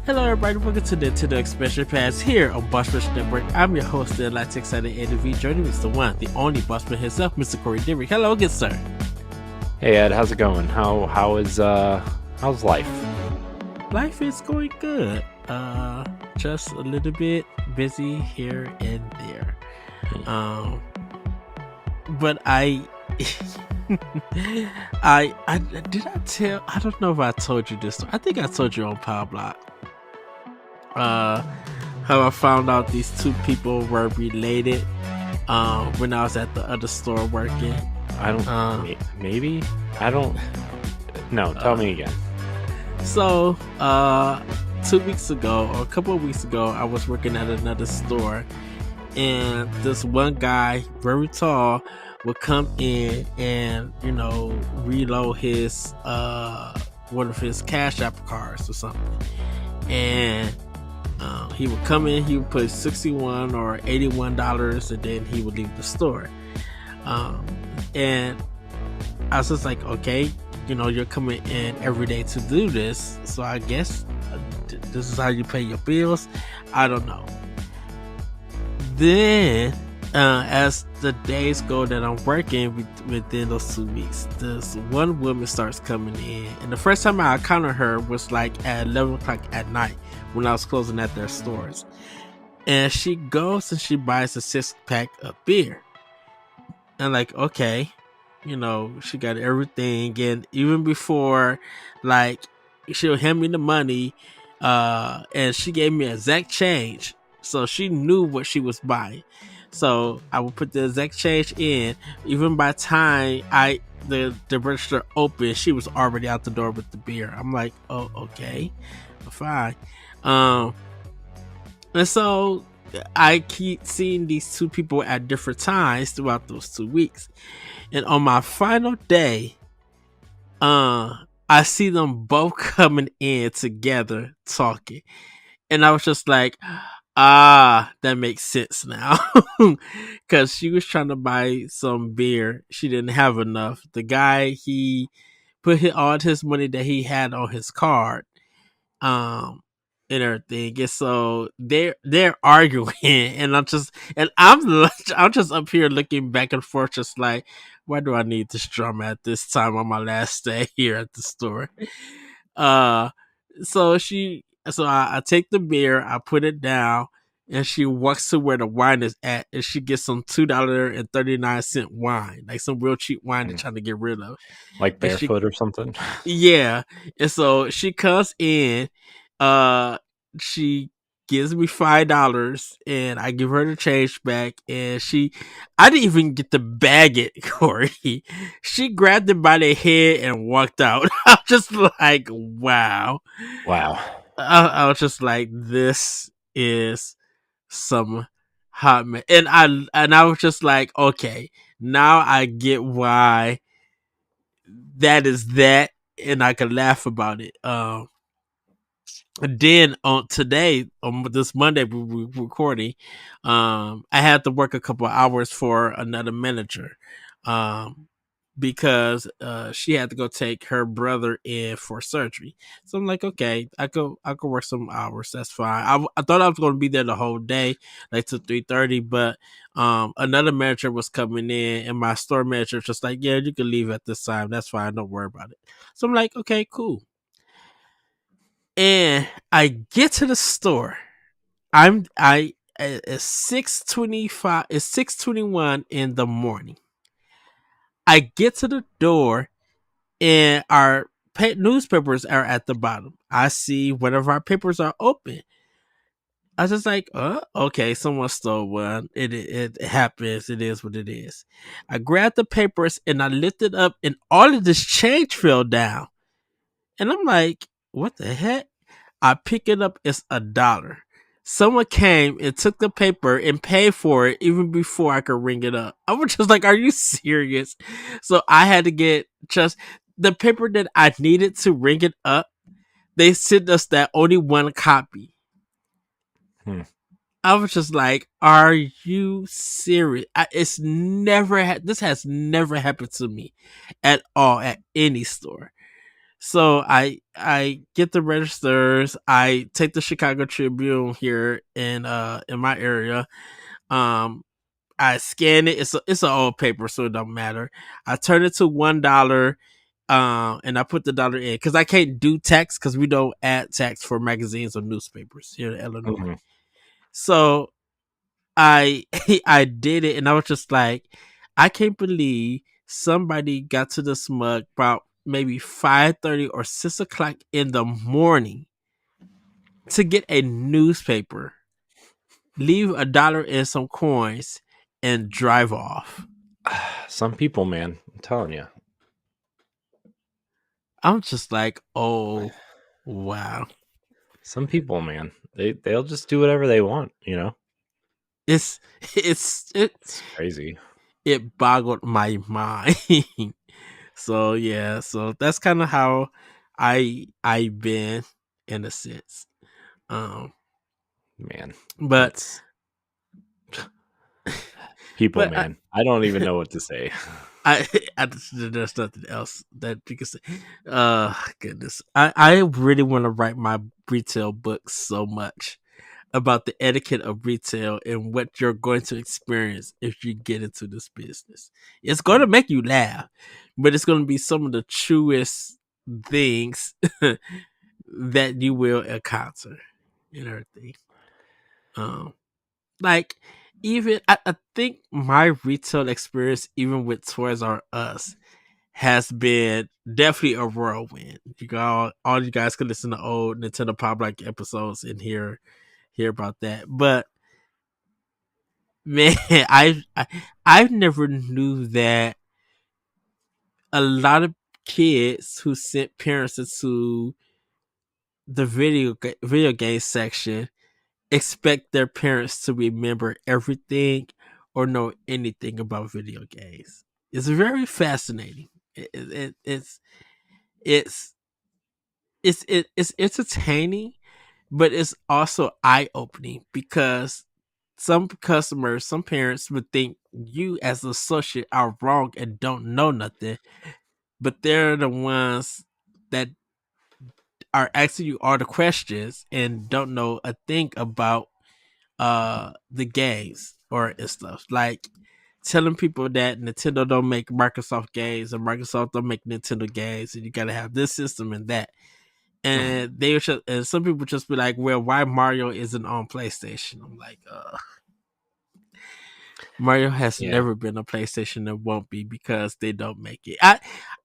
Hello, everybody. Welcome to the Expression Pass here on Boss Rush Network. I'm your host, the Latin excited ADV. Joining me is the one, the only Bossman himself, Mr. Corey Dirrig. Hello, good sir. Hey Ed, how's it going? How's life? Life is going good. Just a little bit busy here and there. Um, but I did I tell? I don't know if I told you this. I think I told you on Power Block. Uh, how I found out these two people were related. When I was at the other store working. I don't. Maybe I don't. No, tell me again. So, 2 weeks ago, or a couple of weeks ago, I was working at another store, and this one guy, very tall, would come in and reload his one of his Cash App cards or something, and he would come in, he would put $61 or $81, and then he would leave the store. And I was just like, okay, you're coming in every day to do this, so I guess this is how you pay your bills. I don't know. Then, as the days go that I'm working within those 2 weeks, this one woman starts coming in, and the first time I encountered her was like at 11 o'clock at night when I was closing at their stores, and she goes and she buys a 6-pack of beer, and like, okay, she got everything, and even before, like, she'll hand me the money, and she gave me exact change, so she knew what she was buying. So I would put the exact change in. Even by the time the register opened, she was already out the door with the beer. I'm like, oh, okay, fine. And so I keep seeing these two people at different times throughout those 2 weeks. And on my final day, I see them both coming in together talking. And I was just like, that makes sense now. Because she was trying to buy some beer. She didn't have enough. The guy, he put all his money that he had on his card. And everything, and so they're arguing, and I'm just up here looking back and forth, just like, why do I need this drama at this time on my last day here at the store? Uh, so I take the beer, I put it down, and she walks to where the wine is at, and she gets some $2.39 wine, like some real cheap wine they're trying to get rid of, Like and she barefoot or something? yeah, and so she comes in, she gives me $5, and I give her the change back, and I didn't even get to bag it, Corey. She grabbed it by the head and walked out. I was just like, wow. Wow. I was just like, this is some hot man, and I was just like, okay, now I get why that is that, and I can laugh about it. And then on today, on this Monday we recording, I had to work a couple of hours for another manager, because she had to go take her brother in for surgery. So I'm like, okay, I could work some hours. That's fine. I thought I was going to be there the whole day, like till 3:30, but another manager was coming in, and my store manager was just like, yeah, you can leave at this time. That's fine. Don't worry about it. So I'm like, okay, cool. And I get to the store. It's 6:25. It's 6:21 in the morning. I get to the door, and our newspapers are at the bottom. I see one of our papers are open. I was just like, okay, someone stole one. It happens. It is what it is. I grabbed the papers and I lifted up, and all of this change fell down. And I'm like, what the heck? I pick it up, it's $1. Someone came and took the paper and paid for it even before I could ring it up. I was just like, are you serious? So I had to get just the paper that I needed to ring it up. They sent us that only one copy. I was just like, are you serious? This has never happened to me at all at any store. So I get the registers. I take the Chicago Tribune here in my area. Um, I scan it. It's an old paper, so it don't matter. I turn it to $1. And I put the dollar in because I can't do tax because we don't add tax for magazines or newspapers here in Illinois. Hmm. So I I did it, and I was just like, I can't believe somebody got to the smug about maybe 5:30 or 6 o'clock in the morning to get a newspaper, leave $1 and some coins, and drive off. Some people, man, I'm telling you. I'm just like, oh wow. Some people, man, they'll just do whatever they want. It's it's it It's crazy. it boggled my mind. So yeah, so that's kind of how I've been in a sense. Um, Man, but that's people, but man. I don't even know what to say. I, there's nothing else that you can say. Goodness, I really want to write my retail book so much about the etiquette of retail and what you're going to experience if you get into this business. It's going to make you laugh, but it's going to be some of the truest things that you will encounter and everything. Um, like even I think my retail experience, even with Toys R Us, has been definitely a whirlwind. You go, all you guys can listen to old Nintendo Pop Like episodes and hear about that. But man, I never knew that a lot of kids who sent parents into the video game section expect their parents to remember everything or know anything about video games. It's very fascinating. It's it's entertaining, but it's also eye opening because some customers, some parents would think you as an associate are wrong and don't know nothing, but they're the ones that are asking you all the questions and don't know a thing about the games or and stuff. Like telling people that Nintendo don't make Microsoft games and Microsoft don't make Nintendo games and you gotta have this system and that. Mhm. And they should, and some people just be like, well, why Mario isn't on PlayStation? I'm like, Mario has Yeah. never been a PlayStation and won't be because they don't make it.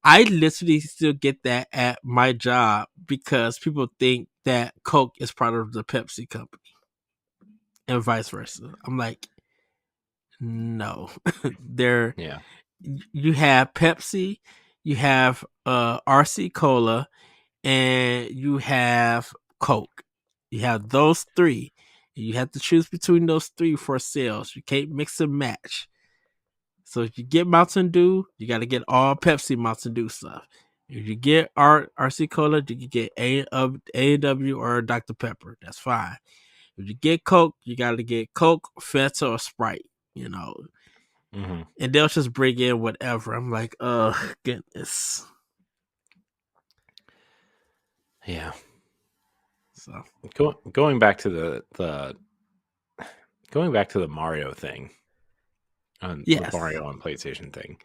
I literally still get that at my job because people think that Coke is part of the Pepsi company and vice versa. I'm like, no. They're Yeah. you have Pepsi, you have RC Cola, and you have Coke. You have those three. You have to choose between those three for sales. You can't mix and match. So if you get Mountain Dew, you got to get all Pepsi Mountain Dew stuff. If you get RC Cola, you can get A&W or Dr. Pepper. That's fine. If you get Coke, you got to get Coke, Fanta, or Sprite. You know, Hmm. and they'll just bring in whatever. I'm like, oh goodness. Yeah. So Going back to the going back to the Mario thing, on the yes. Mario on PlayStation thing.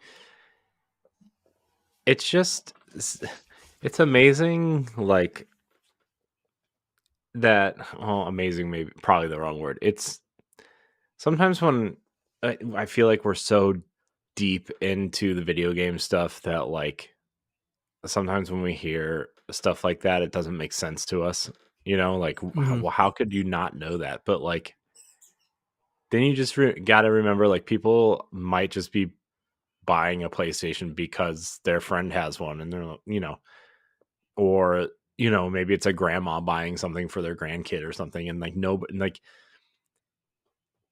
It's just it's amazing, like that. Oh, amazing, maybe probably the wrong word. It's sometimes when I feel like we're so deep into the video game stuff that like sometimes when we hear stuff like that, it doesn't make sense to us. Like Hmm. well, how could you not know that? But like then you just got to remember, like people might just be buying a PlayStation because their friend has one, and they're or maybe it's a grandma buying something for their grandkid or something, and like no, like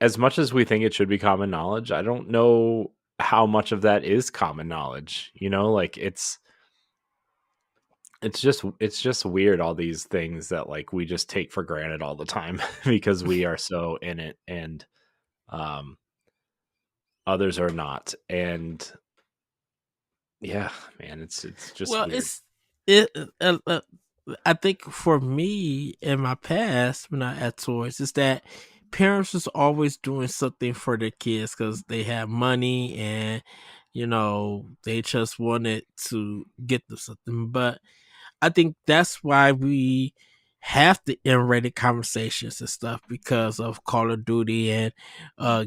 as much as we think it should be common knowledge, I don't know how much of that is common knowledge. Like it's just weird, all these things that like we just take for granted all the time because we are so in it, and um others are not. And yeah, man, it's just Well, weird. it I think for me in my past when I had toys is that parents was always doing something for their kids because they had money and they just wanted to get them something. But I think that's why we have the M-rated conversations and stuff because of Call of Duty and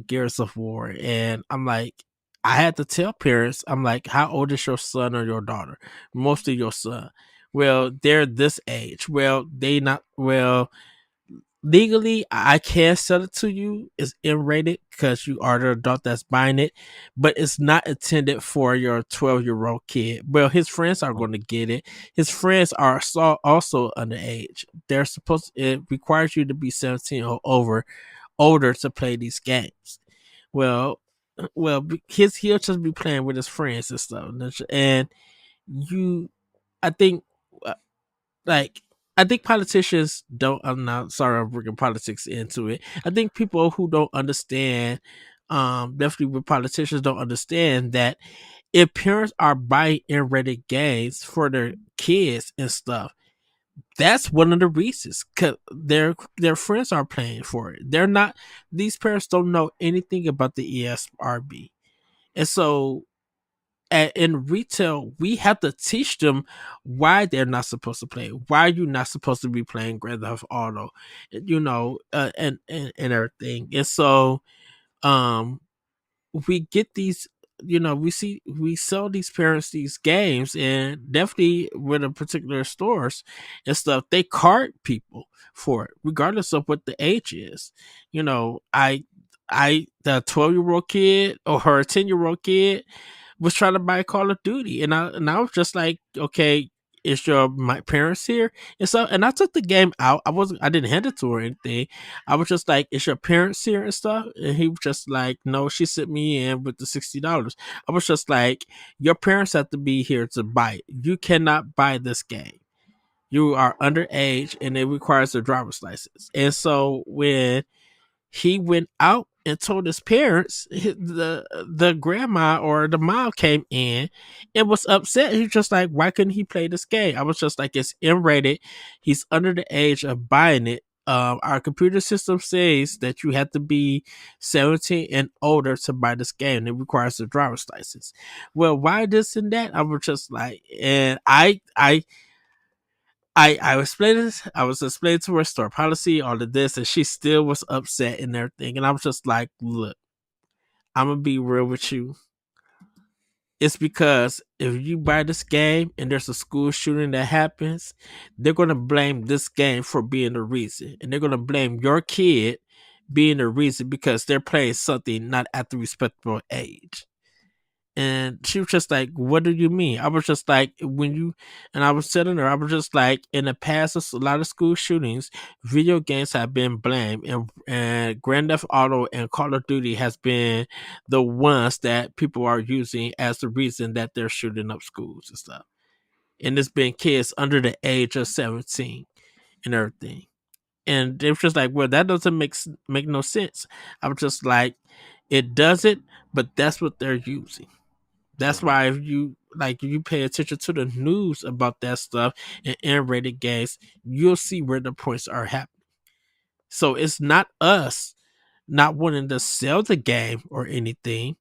Gears of War. And I'm like, I had to tell parents, I'm like, how old is your son or your daughter? Mostly your son. Well, they're this age. Well, they not well legally. I can sell it to you. It's M-rated because you are the adult that's buying it, but it's not intended for your 12-year-old kid. Well, his friends are going to get it. His friends are also underage. They're supposed. It requires you to be 17 or older to play these games. Well, he'll just be playing with his friends and stuff, and you. I think uh, like I think politicians don't. I'm not sorry. I'm bringing politics into it. I think people who don't understand, definitely with politicians don't understand that if parents are buying in-rated games for their kids and stuff, that's one of the reasons. Cause their friends are playing for it. They're not. These parents don't know anything about the ESRB, and so in retail, we have to teach them why they're not supposed to play, why you're not supposed to be playing Grand Theft Auto, and everything. And so, um, we get these, we sell these parents these games, and definitely with a particular stores and stuff, they card people for it, regardless of what the age is. The 12-year-old kid or a 10-year-old kid was trying to buy Call of Duty, and I was just like, okay, is my parents here? And I took the game out. I didn't hand it to her or anything. I was just like, is your parents here and stuff? And he was just like, no, she sent me in with the $60. I was just like, your parents have to be here to buy it. You cannot buy this game. You are underage, and it requires a driver's license. And so when he went out and told his parents, the grandma or the mom came in and was upset. He was just like, why couldn't he play this game? I was just like, it's M-rated. He's under the age of buying it. Our computer system says that you have to be 17 and older to buy this game. It requires a driver's license. Well, why this and that? I was just like, and I explained this. I was explaining to her store policy, all of this, and she still was upset and everything. And I was just like, look, I'm gonna be real with you. It's because if you buy this game and there's a school shooting that happens, they're gonna blame this game for being the reason. And they're gonna blame your kid being the reason because they're playing something not at the respectable age. And she was just like, what do you mean? I was just like, and I was telling her, I was just like, in the past, a lot of school shootings, video games have been blamed, and Grand Theft Auto and Call of Duty has been the ones that people are using as the reason that they're shooting up schools and stuff. And it's been kids under the age of 17 and everything. And it was just like, well, that doesn't make no sense. I was just like, it doesn't, but that's what they're using. That's why if you pay attention to the news about that stuff and M-rated games, you'll see where the points are happening. So it's not us not wanting to sell the game or anything.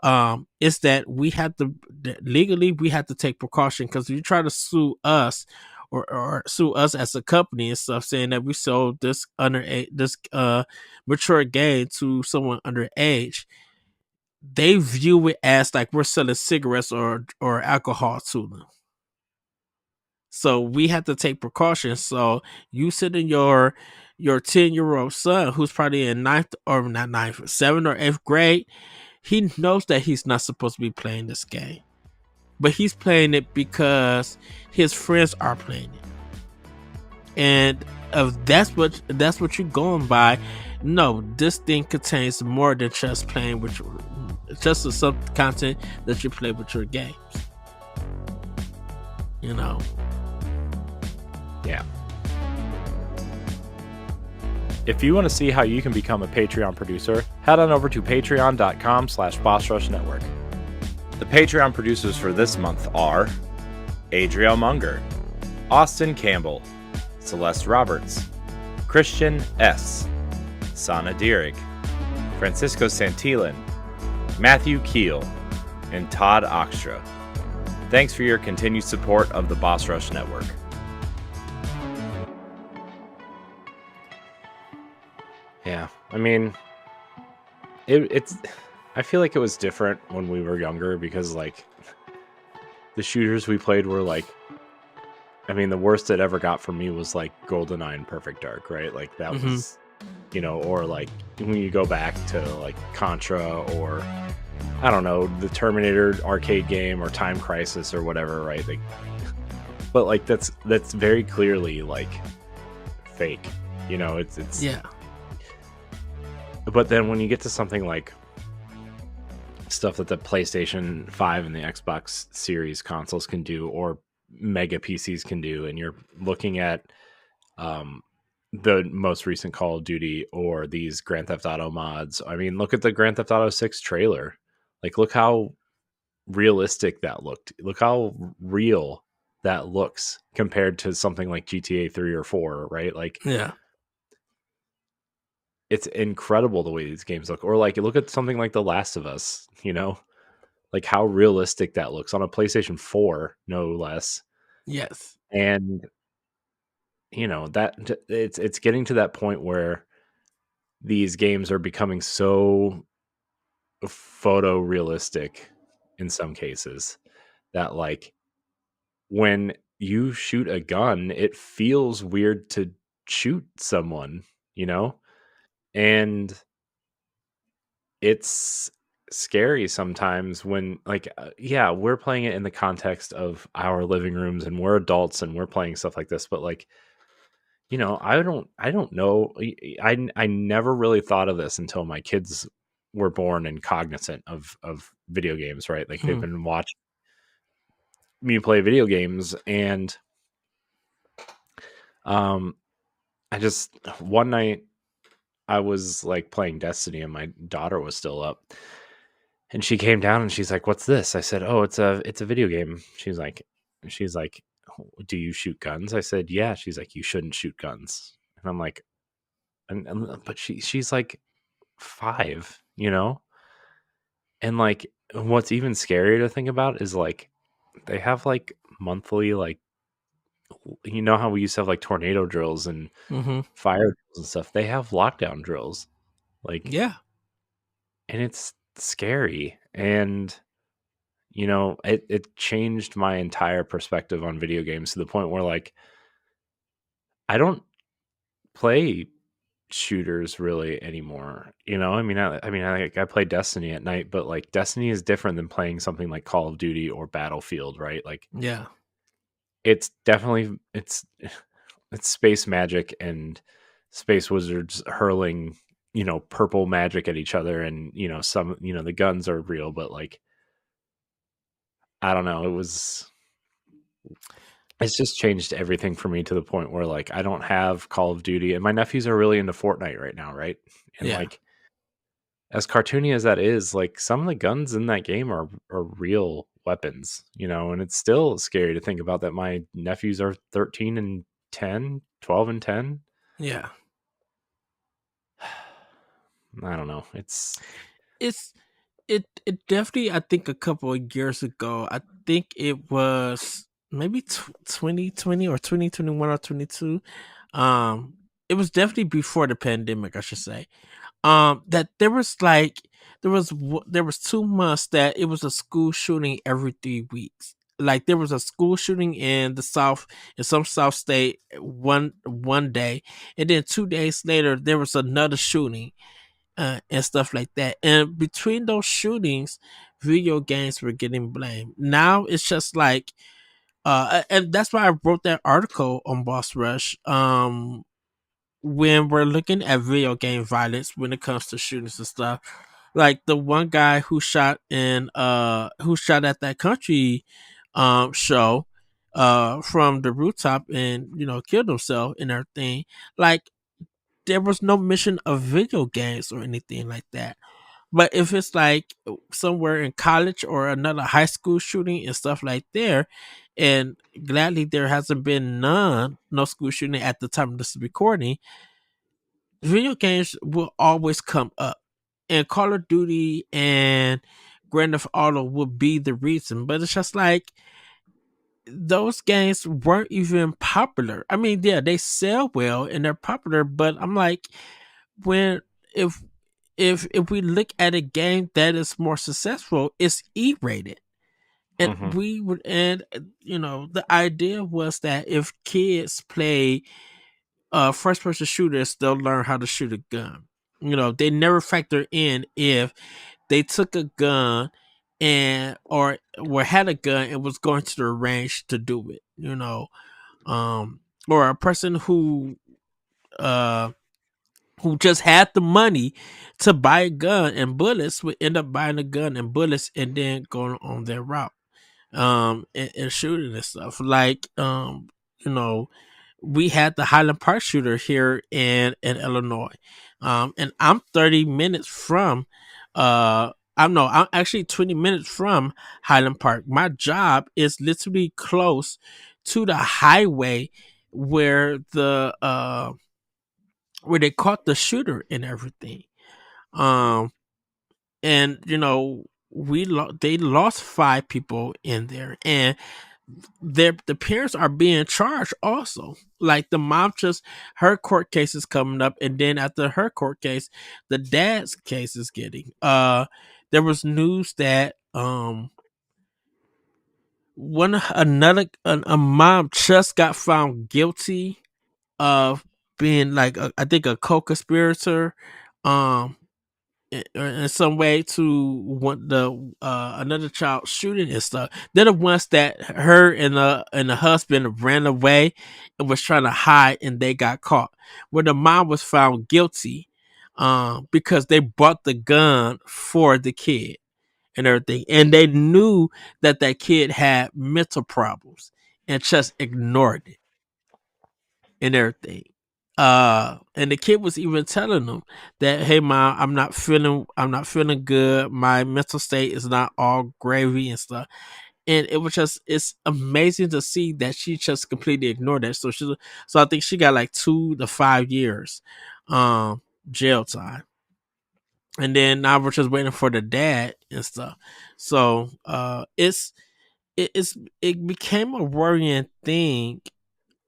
It's that legally we have to take precaution, because if you try to sue us or sue us as a company and stuff, saying that we sold this mature game to someone underage, they view it as like we're selling cigarettes or alcohol to them. So we have to take precautions. So you sending your 10-year-old son, who's probably in ninth or not ninth, 7th or 8th grade, he knows that he's not supposed to be playing this game, but he's playing it because his friends are playing it. And if that's what you're going by, no, this thing contains more than just playing with just the sub content that you play with your games. Yeah. If you want to see how you can become a Patreon producer, head on over to patreon.com/BossRushNetwork. The Patreon producers for this month are Adriel Munger, Austin Campbell, Celeste Roberts, Christian S., Sana Dirrig, Francisco Santillan, Matthew Keel, and Todd Oxtra. Thanks for your continued support of the Boss Rush Network. Yeah, I mean, it's. I feel like it was different when we were younger because, like, the shooters we played were like. I mean, the worst it ever got for me was like GoldenEye and Perfect Dark, right? Like that was, or like when you go back to like Contra or I don't know, the Terminator arcade game or Time Crisis or whatever, right? Like, but like that's very clearly like fake, it's Yeah. But then when you get to something like stuff that the PlayStation 5 and the Xbox Series consoles can do, or mega PCs can do, and you're looking at the most recent Call of Duty or these Grand Theft Auto mods. I mean, look at the Grand Theft Auto 6 trailer. Like, look how realistic that looked. Look how real that looks compared to something like GTA 3 or 4, right? Like, Yeah. it's incredible the way these games look. Or like, look at something like The Last of Us, like how realistic that looks on a PlayStation 4, no less. Yes. And that it's getting to that point where these games are becoming so photorealistic in some cases that like when you shoot a gun, it feels weird to shoot someone, and it's scary sometimes when like yeah, we're playing it in the context of our living rooms and we're adults and we're playing stuff like this, but like I don't know. I never really thought of this until my kids were born and cognizant of video games, right? Like they've been watching me play video games, and I just one night I was like playing Destiny and my daughter was still up. And she came down and she's like, "What's this?" I said, "Oh, it's a video game." She's like, "Do you shoot guns?" I said, "Yeah." She's like, "You shouldn't shoot guns." And I'm like, but she's like 5, and like what's even scarier to think about is like they have like monthly, like, how we used to have like tornado drills and fire drills and stuff. They have lockdown drills, like, Yeah. and it's scary. And it changed my entire perspective on video games to the point where like I don't play shooters really anymore. I play Destiny at night, but like Destiny is different than playing something like Call of Duty or Battlefield, right? Like Yeah. it's definitely it's space magic and space wizards hurling purple magic at each other, and some the guns are real, but like I don't know, it's just changed everything for me to the point where like I don't have Call of Duty, and my nephews are really into Fortnite right now, right? And like as cartoony as that is, like some of the guns in that game are real weapons, and it's still scary to think about that my nephews are 13 and 10, 12 and 10. Yeah. I don't know. It's It definitely, I think a couple of years ago, I think it was maybe 2020 or 2021 or 22. It was definitely before the pandemic, I should say. That there was 2 months that it was a school shooting every 3 weeks. Like there was a school shooting in the south, in some south state, one day, and then 2 days later there was another shooting, and stuff like that. And between those shootings, video games were getting blamed. Now it's just like, and that's why I wrote that article on Boss Rush. When we're looking at video game violence when it comes to shootings and stuff, like the one guy who shot at that country show from the rooftop and killed himself and everything. Like there was no mention of video games or anything like that. But if it's like somewhere in college or another high school shooting and stuff like there, and gladly there hasn't been no school shooting at the time of this recording, video games will always come up. And Call of Duty and Grand Theft Auto would be the reason. But it's just like those games weren't even popular. I mean, yeah, they sell well and they're popular, but I'm like, when if if we look at a game that is more successful, it's E-rated. And Hmm. we would, and the idea was that if kids play first person shooters, they'll learn how to shoot a gun. They never factor in if they took a gun or had a gun and was going to the range to do it. Or a person uh who just had the money to buy a gun and bullets would end up buying a gun and bullets and then going on their route and shooting and stuff. Like you know we had the Highland Park shooter here in Illinois. And I'm 30 minutes from I'm actually 20 minutes from Highland Park. My job is literally close to the highway where where they caught the shooter and everything. Um and they lost 5 people in there, and the parents are being charged also. Like the mom, just her court case is coming up, and then after her court case, the dad's case is getting. There was news that a mom just got found guilty of being like I think a co-conspirator, um in some way to want the another child shooting and stuff. They're the ones that her and the husband ran away and was trying to hide, and they got caught. Where the mom was found guilty, because they bought the gun for the kid and everything, and they knew that that kid had mental problems and just ignored it and everything. And the kid was even telling them that, "Hey, mom, I'm not feeling good. My mental state is not all gravy and stuff." And it's amazing to see that she just completely ignored that. So I think she got like 2 to 5 years, jail time. And then now we're just waiting for the dad and stuff. So, it became a worrying thing,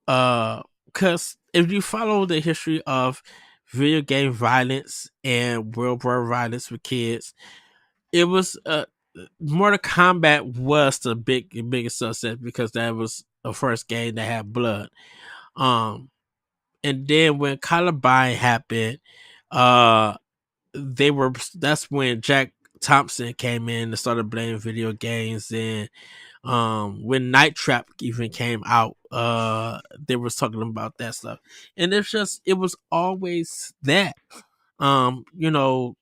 because if you follow the history of video game violence and world war violence with kids, it was Mortal Kombat was the biggest success because that was the first game that had blood. Um, and then when Columbine happened, uh, that's when Jack Thompson came in and started blaming video games. And when Night Trap even came out, they was talking about that stuff. And it was always that. You know,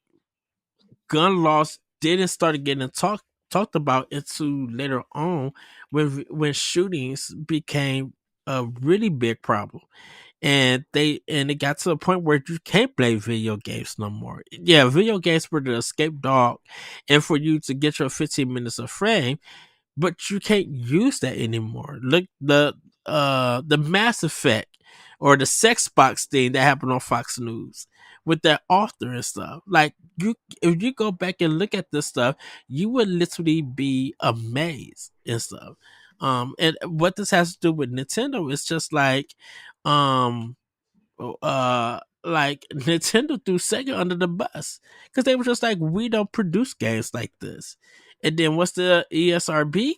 gun laws didn't start getting talked about until later on, when shootings became a really big problem. And it got to a point where you can't play video games no more. Yeah, video games were the escape dog and for you to get your 15 minutes of fame, but you can't use that anymore. Look, the Mass Effect or the sex box thing that happened on Fox News with that author and stuff. Like, if you go back and look at this stuff, you would literally be amazed and stuff. And what this has to do with Nintendo is just um like Nintendo threw Sega under the bus because they were just like, we don't produce games like this. And then once the ESRB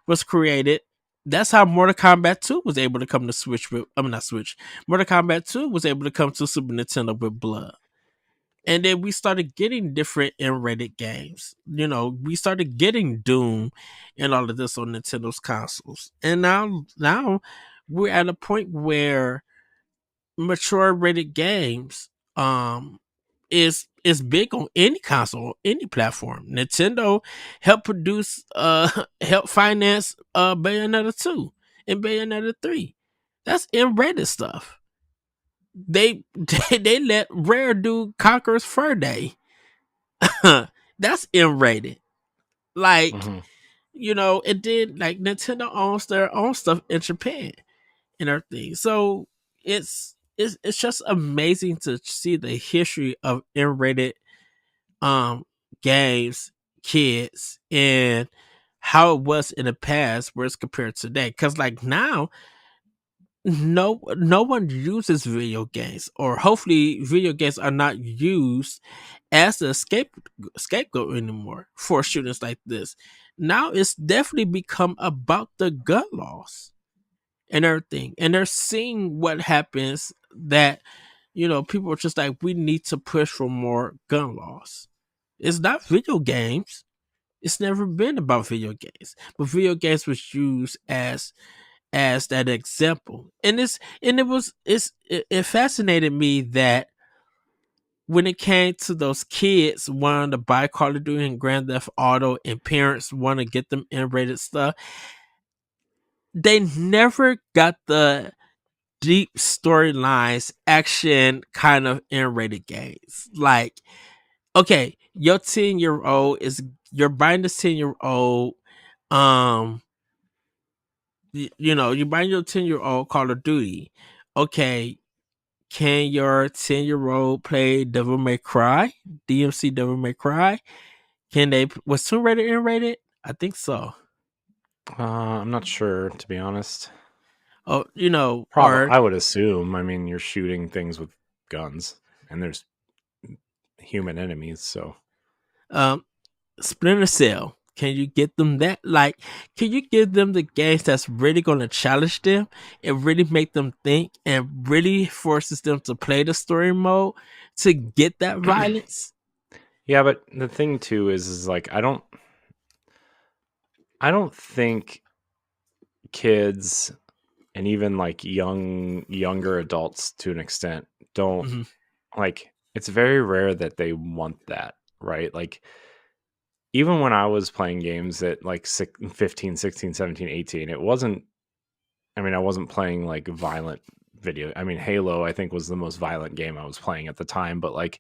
was created, that's how Mortal Kombat 2 was able to come to Switch with, I mean, not Switch. Mortal Kombat 2 was able to come to Super Nintendo with blood. And then we started getting different M-rated games. We started getting Doom and all of this on Nintendo's consoles. And now we're at a point where mature rated games is big on any console, any platform. Nintendo helped produce help finance Bayonetta 2 and Bayonetta 3. That's M-rated stuff. They they let Rare do Conqueror's Fur Day That's M-rated. Like, Hmm. and then like Nintendo owns their own stuff in Japan and everything. So it's just amazing to see the history of M-rated um games, kids, and how it was in the past whereas compared to today. Because like now, no one uses video games, or hopefully video games are not used as a scapegoat anymore for shootings like this. Now it's definitely become about the gun laws and everything, and they're seeing what happens that people are just like, we need to push for more gun laws. It's not video games. It's never been about video games, but video games was used as that example. And it fascinated me that when it came to those kids wanting to buy Call of Duty and Grand Theft Auto, and parents want to get them M-rated stuff, they never got the deep storylines, action kind of M-rated games. Like, okay, your 10-year old is you're buying this 10-year old, um, you're buying your 10-year old Call of Duty. Okay, can your 10-year old play Devil May Cry, DMC Devil May Cry? Can they? Was Tomb Raider M-rated? I think so. I'm not sure, to be honest. Oh, Probably, I would assume. I mean, you're shooting things with guns, and there's human enemies, so um, Splinter Cell. Can you get them that? Like, can you give them the games that's really going to challenge them and really make them think and really forces them to play the story mode to get that violence? yeah. But the thing too is like I don't think kids and even like younger adults to an extent don't Hmm. like. It's very rare that they want that, right? Like even when I was playing games at like 15, 16, 17, 18, it wasn't. I mean, I wasn't playing like violent video. I mean, Halo, I think was the most violent game I was playing at the time. But like,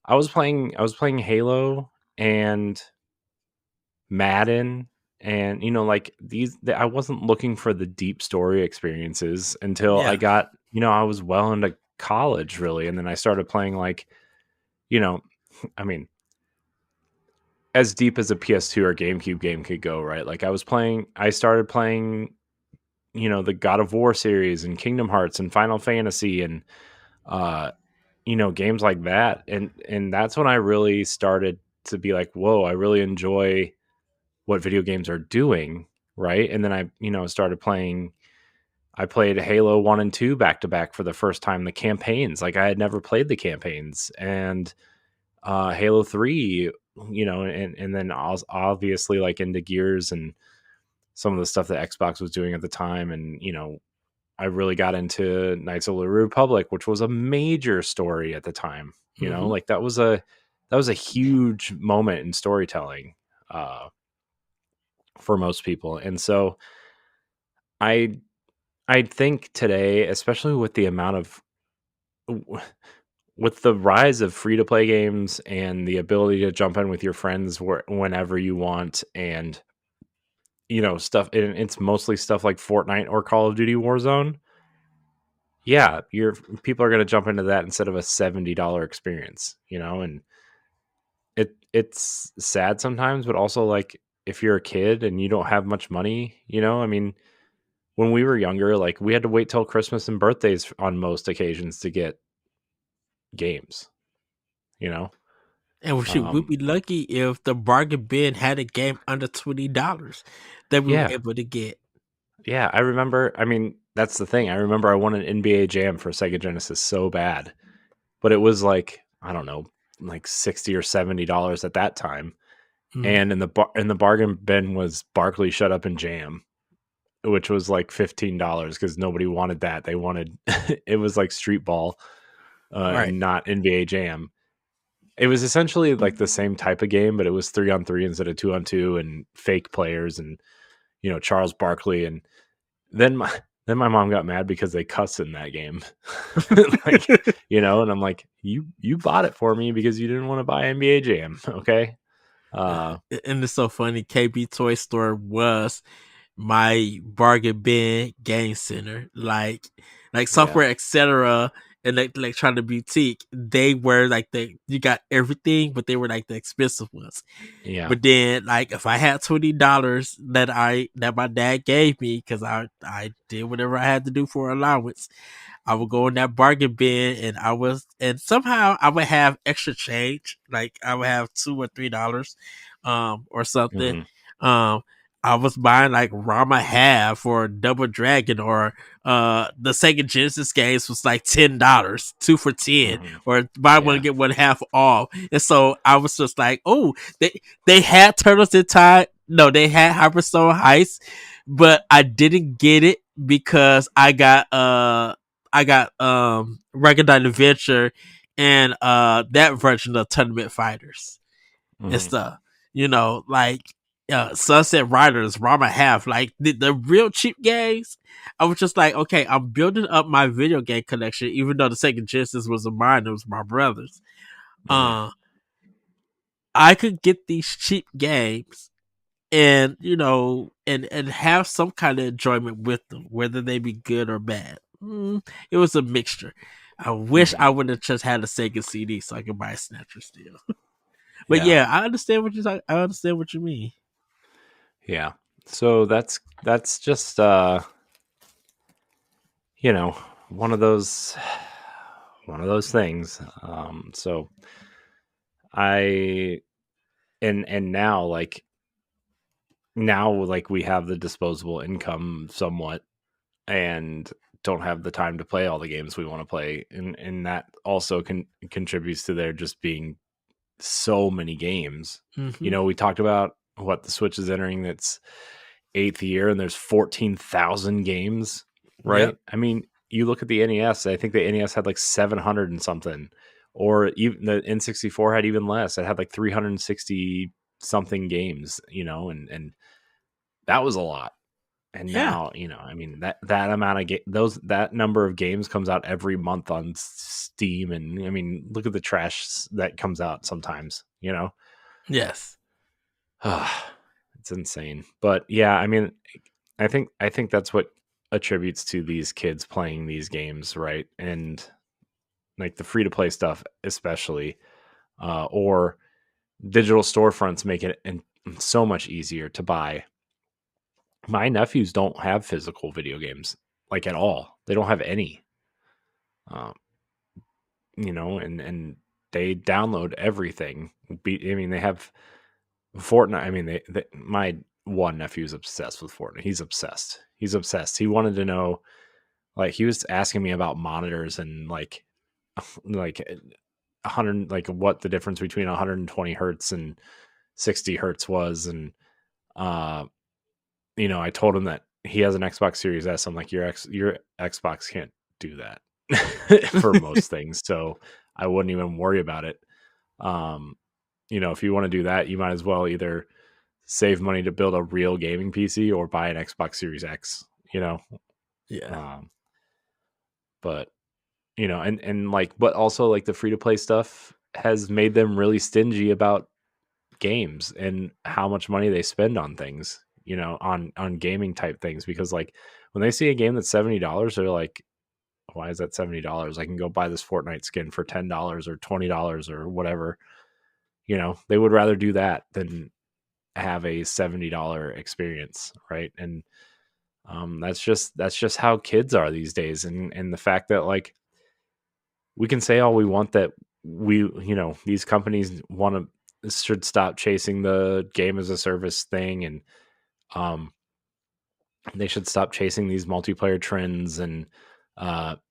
I was playing Halo and Madden, and like I wasn't looking for the deep story experiences until I Yeah. got, I was well into college really, and then I started playing like, you know, I mean, as deep as a PS2 or GameCube game could go, right? Like I started playing, the God of War series and Kingdom Hearts and Final Fantasy and uh games like that, and that's when I really started to be like, whoa, I really enjoy what video games are doing, right? And then I started playing. I played Halo 1 and 2 back to back for the first time, the campaigns. Like I had never played the campaigns, and Halo 3, and then obviously like into Gears and some of the stuff that Xbox was doing at the time, and I really got into Knights of the Republic, which was a major story at the time. Hmm. Like that was a huge moment in storytelling uh, for most people. And so I I think today, especially with the amount of with the rise of free to play games and the ability to jump in with your friends whenever you want, and stuff, and it's mostly stuff like Fortnite or Call of Duty Warzone. Yeah, people are going to jump into that instead of a $70 experience, and it's sad sometimes, but also like if you're a kid and you don't have much money, I mean, when we were younger, like we had to wait till Christmas and birthdays on most occasions to get games, you know. And shoot, we'd Um, be lucky if the bargain bin had a game under $20 that we were yeah, able to get. yeah, I remember. I mean, that's the thing. I remember I won an NBA Jam for Sega Genesis so bad, but it was like I don't know, like $60 or $70 at that time. Mm. And in the bargain bin was Barkley Shut Up and Jam, which was like $15 because nobody wanted that. They wanted it was like street ball Right. and not NBA Jam. It was essentially like the same type of game, but it was 3-on-3 instead of 2-on-2 and fake players and Charles Barkley. And then Then my mom got mad because they cuss in that game. Like, and I'm like, you bought it for me because you didn't want to buy NBA Jam, okay? And it's so funny. KB Toy Store was my bargain bin game center, like Yeah. software, etc. And like trying to boutique, they were like you got everything, but they were like the expensive ones. Yeah. But then, like, if I had $20 that my dad gave me because I did whatever I had to do for allowance, I would go in that bargain bin, and somehow I would have extra change. Like I would have $2 or $3, or something. Hmm. Um, I was buying like Rama half or Double Dragon, or the Sega Genesis games was like $10, 2 for 10, Hmm. or buy one Yeah. get one half off. And so I was just like, oh, they had Turtles in Time. No, they had Hyperstone Heist, but I didn't get it because I got Recondite Adventure and that version of Tournament Fighters and Hmm. stuff. Like Sunset Riders, Rama Half, like the real cheap games. I was just like, okay, I'm building up my video game collection, even though the Sega Genesis was of mine, it was my brother's. Hmm. Uh, I could get these cheap games and and have some kind of enjoyment with them, whether they be good or bad. It was a mixture. I wish Hmm. I would have just had a Sega CD so I could buy a Snatcher still. But Yeah. yeah, I understand what you talk. I understand what you mean. Yeah. So that's just you know, one of those things. So I and now we have the disposable income somewhat and don't have the time to play all the games we want to play, and that also contributes to there just being so many games. Hmm. We talked about what the Switch is entering its eighth year, and there's 14,000 games, Yep. right? I mean, you look at the NES. I think the NES had like 700 and something, or even the N64 had even less. It had like 360 something games, and that was a lot. And Yeah. now, I mean, that amount of that number of games comes out every month on Steam, and I mean, look at the trash that comes out sometimes. Yes. It's insane. But yeah, I mean, I think that's what attributes to these kids playing these games, right? And like the free to play stuff, especially, or digital storefronts make it so much easier to buy. My nephews don't have physical video games like at all. They don't have any, um, and they download everything. I mean, they have Fortnite. I mean, my one nephew is obsessed with Fortnite. He's obsessed. He's obsessed. He wanted to know, like, he was asking me about monitors and like 100, like what the difference between 120 hertz and 60 hertz was, and uh, I told him that he has an Xbox Series S. I'm like, your Xbox can't do that for most things, so I wouldn't even worry about it. Um, if you want to do that, you might as well either save money to build a real gaming PC or buy an Xbox Series X. You know, Yeah. um, but and like, but also like the free to play stuff has made them really stingy about games and how much money they spend on things. On gaming type things, because like when they see a game that's $70, they're like, why is that $70? I can go buy this Fortnite skin for $10 or $20 or whatever. They would rather do that than have a $70 experience, right? And that's just how kids are these days, and the fact that like we can say all we want that these companies should stop chasing the game as a service thing, and um they should stop chasing these multiplayer trends and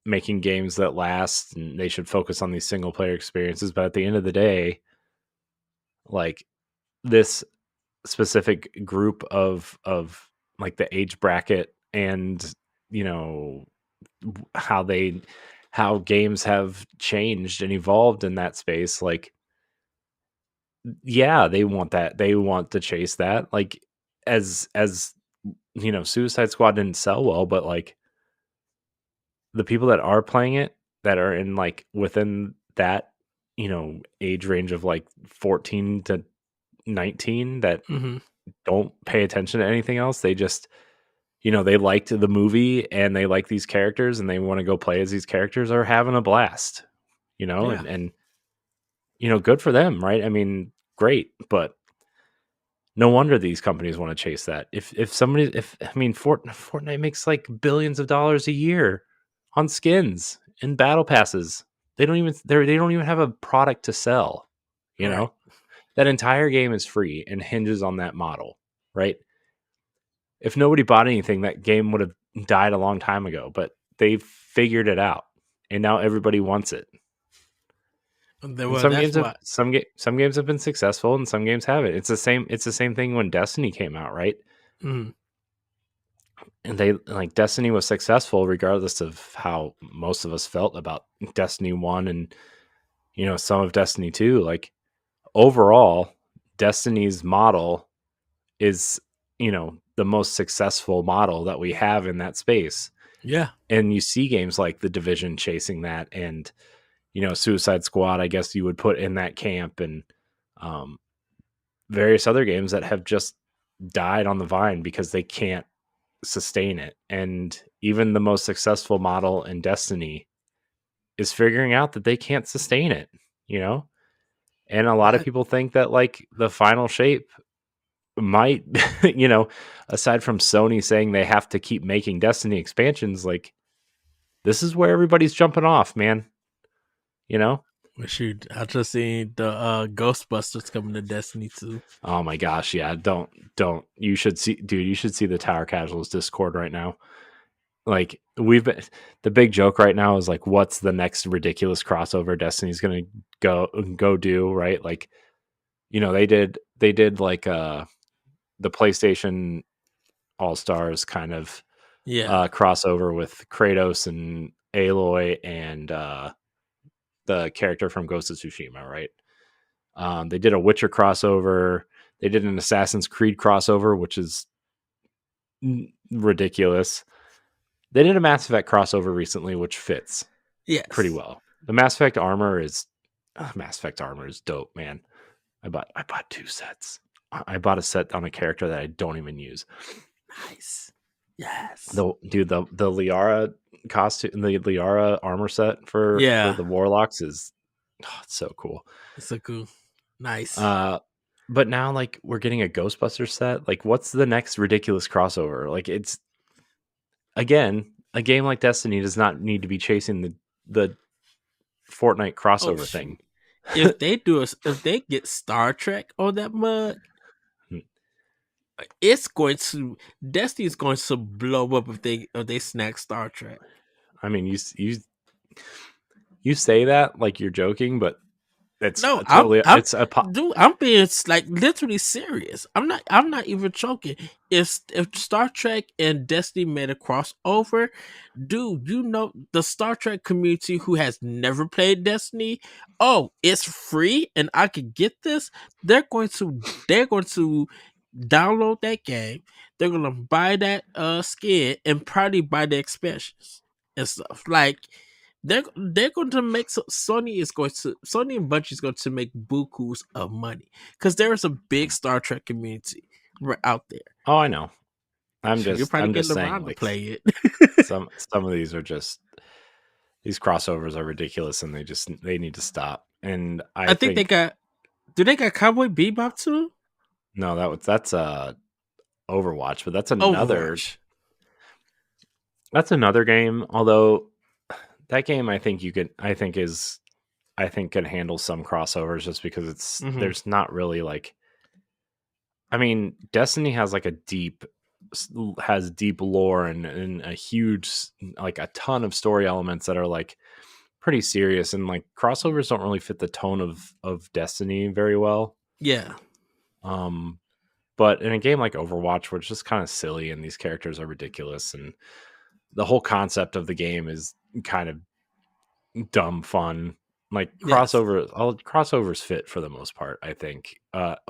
making games that last, and they should focus on these single player experiences. But at the end of the day, like, this specific group of like the age bracket and you know how games have changed and evolved in that space, like, yeah, they want to chase that, like, as Suicide Squad didn't sell well, but like the people that are playing it that are in like within that, age range of like 14 to 19 that Mm-hmm. don't pay attention to anything else. They just, they liked the movie and they like these characters and they want to go play as these characters are having a blast, Yeah. and good for them, right? I mean, great, but no wonder these companies want to chase that. Fortnite makes like billions of dollars a year on skins and battle passes. They don't even have a product to sell, you Right. know? That entire game is free and hinges on that model, right? If nobody bought anything, that game would have died a long time ago, but they figured it out and now everybody wants it. And Well, that's why. some games have been successful and some games haven't. It's the same thing when Destiny came out, right? Mm, And they like Destiny was successful regardless of how most of us felt about Destiny 1 and some of Destiny 2. Like overall, Destiny's model is, the most successful model that we have in that space. yeah. And you see games like The Division chasing that and Suicide Squad, I guess you would put in that camp, and um, various other games that have just died on the vine because they can't sustain it. And even the most successful model in Destiny is figuring out that they can't sustain it, you know? And a lot of I, people think that like the final shape might, aside from Sony saying they have to keep making Destiny expansions, like this is where everybody's jumping off, man. You know? shoot, I just seen the Ghostbusters coming to Destiny 2. Oh my gosh, yeah. Don't. You should see, dude, you should see the Tower Casuals Discord right now. Like the big joke right now is like, what's the next ridiculous crossover Destiny's gonna go do, right? Like, they did like the PlayStation All Stars kind of Yeah. crossover with Kratos and Aloy and the character from Ghost of Tsushima, right? They did a Witcher crossover. They did an Assassin's Creed crossover, which is ridiculous. They did a Mass Effect crossover recently, which fits pretty Yes. well. The Mass Effect armor is dope, man. I bought 2 sets. I bought a set on a character that I don't even use. Nice. Yes. The Liara costume, the Liara armor set for Yeah. the Warlocks is it's so cool. It's so cool. Nice. But now like we're getting a Ghostbusters set. Like, what's the next ridiculous crossover? Like, it's again a game like Destiny does not need to be chasing the Fortnite Oh, crossover shoot. thing. If they get Star Trek on that mug, Destiny's going to blow up if they snack Star Trek. I mean, you say that like you're joking, but it's No, totally I'm it's a dude, I'm being like literally serious. I'm not even joking. If Star Trek and Destiny made a crossover, dude, you know the Star Trek community who has never played Destiny, oh, it's free and I could get this. They're going to download that game. They're gonna buy that skin and probably buy the expansions and stuff. Like they're going to make Sony and Bungie is going to make bukus of money because there is a big Star Trek community right out there. Oh, I know. You'll probably I'm get just saying, LeBron to like, play it. some of these are just, these crossovers are ridiculous and they need to stop. And I I think they think got. Do they got Cowboy Bebop too? no, that's Overwatch, but Overwatch. that's another game. Although that game, I think can handle some crossovers just because Mm-hmm. there's not really like, I mean, Destiny has like has deep lore and a huge, like a ton of story elements that are like pretty serious, and like crossovers don't really fit the tone of Destiny very well. Yeah. Um, but in a game like Overwatch, where it's just kind of silly and these characters are ridiculous, and the whole concept of the game is kind of dumb fun. Like Yes. all crossovers fit for the most part, I think.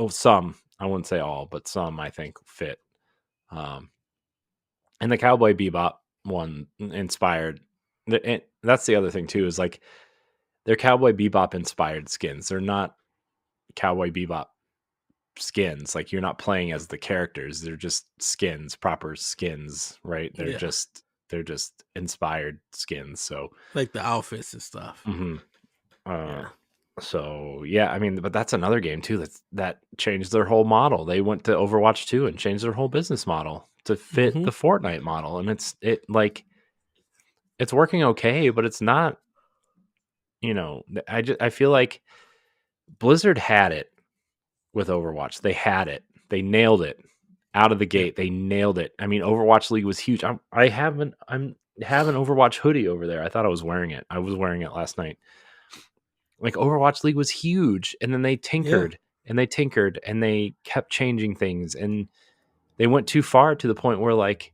Some, I wouldn't say all, but some I think fit. Um, and the Cowboy Bebop one inspired And that's the other thing too, is like they're Cowboy Bebop inspired skins. They're not Cowboy Bebop skins. Like you're not playing as the characters. They're just skins, proper skins, right? They're just inspired skins. So like the outfits and stuff. mhm. Yeah. So yeah, I mean, but that's another game too that changed their whole model. They went to Overwatch 2 and changed their whole business model to fit Mm-hmm. the Fortnite model, and it's working okay, but it's not. I feel like Blizzard had it with Overwatch. They had it. They nailed it out of the Yeah. gate. They nailed it. I mean, Overwatch League was huge. I have an Overwatch hoodie over there. I thought I was wearing it. I was wearing it last night. Like Overwatch League was huge, and then they tinkered and they tinkered and they kept changing things, and they went too far to the point where like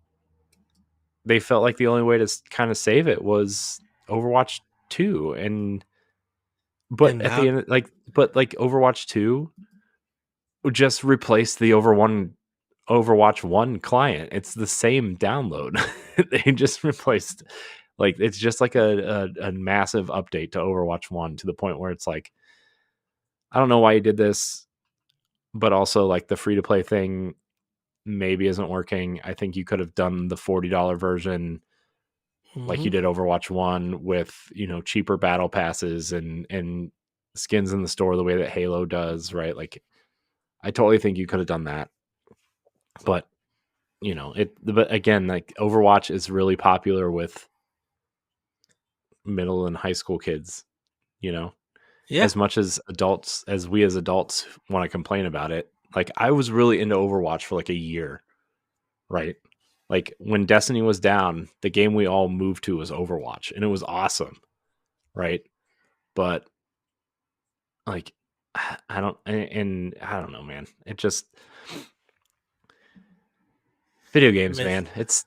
they felt like the only way to kind of save it was Overwatch 2. But And at now, the end, but Overwatch 2 just replaced the Overwatch 1 client. It's the same download. They just replaced, like, it's just like a massive update to Overwatch 1 to the point where it's like, I don't know why you did this, but also like the free to play thing maybe isn't working. I think you could have done the $40 version like you did Overwatch 1 with, cheaper battle passes and skins in the store the way that Halo does, right? Like I totally think you could have done that. But, but again, like Overwatch is really popular with middle and high school kids, yeah, as much as we as adults want to complain about it. Like I was really into Overwatch for like a year, right? Like when Destiny was down, the game we all moved to was Overwatch, and it was awesome, right? But like I don't know, man. It just video games, man. It's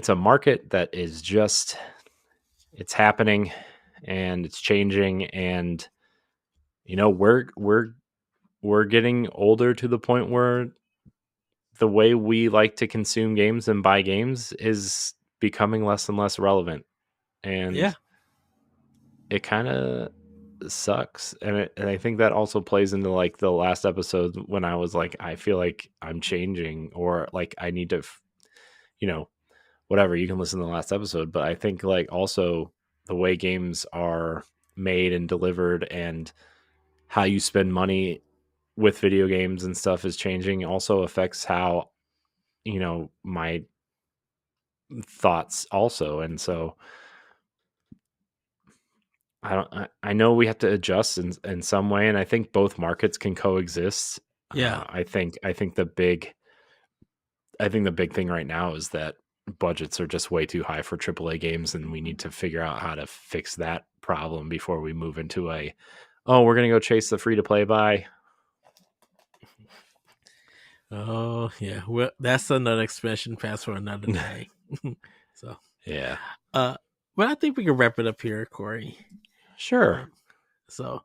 a market that is just it's happening and it's changing, and we're getting older to the point where the way we like to consume games and buy games is becoming less and less relevant, and it kind of sucks. And I think that also plays into like the last episode when I was like, I feel like I'm changing, or like I need to whatever. You can listen to the last episode, but I think like also the way games are made and delivered and how you spend money with video games and stuff is changing. Also affects how my thoughts also. And so I know we have to adjust in some way, and I think both markets can coexist. yeah, I think the big thing right now is that budgets are just way too high for AAA games, and we need to figure out how to fix that problem before we move into we're going to go chase the free to play buy. Oh yeah, well, that's another expansion pass for another day. So Yeah, but I think we can wrap it up here, Corey. sure. So,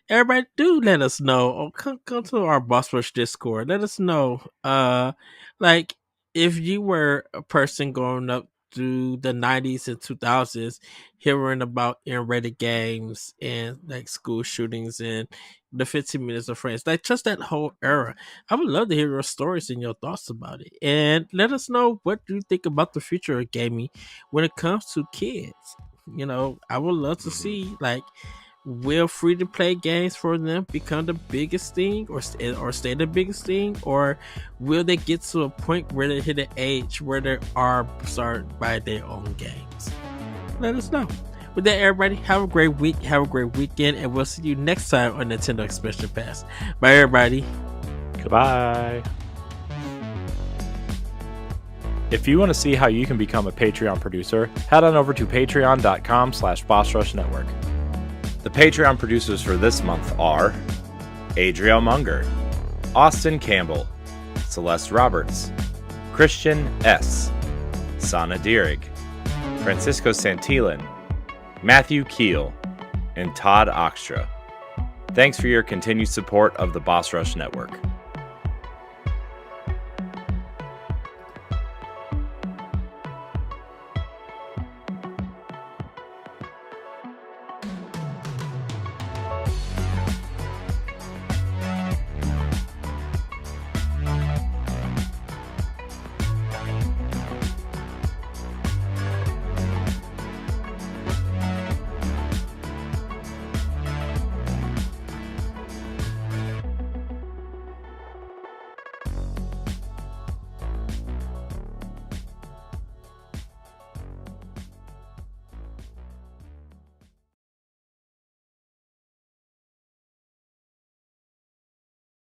everybody, do let us know. Or come to our Boss Rush Discord. Let us know, like if you were a person growing up through the 90s and 2000s, hearing about in-rated games and like school shootings and the 15 minutes of friends, like just that whole era. I would love to hear your stories and your thoughts about it, and let us know what you think about the future of gaming when it comes to kids. I would love to see, like, will free to play games for them become the biggest thing, or stay the biggest thing, or will they get to a point where they hit an age where they are started by their own games? Let us know. With that, everybody, have a great week, have a great weekend, and we'll see you next time on Nintendo Expansion Pass. Bye, everybody. Goodbye. If you want to see how you can become a Patreon producer, head on over to patreon.com/BossRushNetwork. The Patreon producers for this month are Adriel Munger, Austin Campbell, Celeste Roberts, Christian S., Sana Dirrig, Francisco Santillan, Matthew Keel, and Todd Oxtra. Thanks for your continued support of the Boss Rush Network.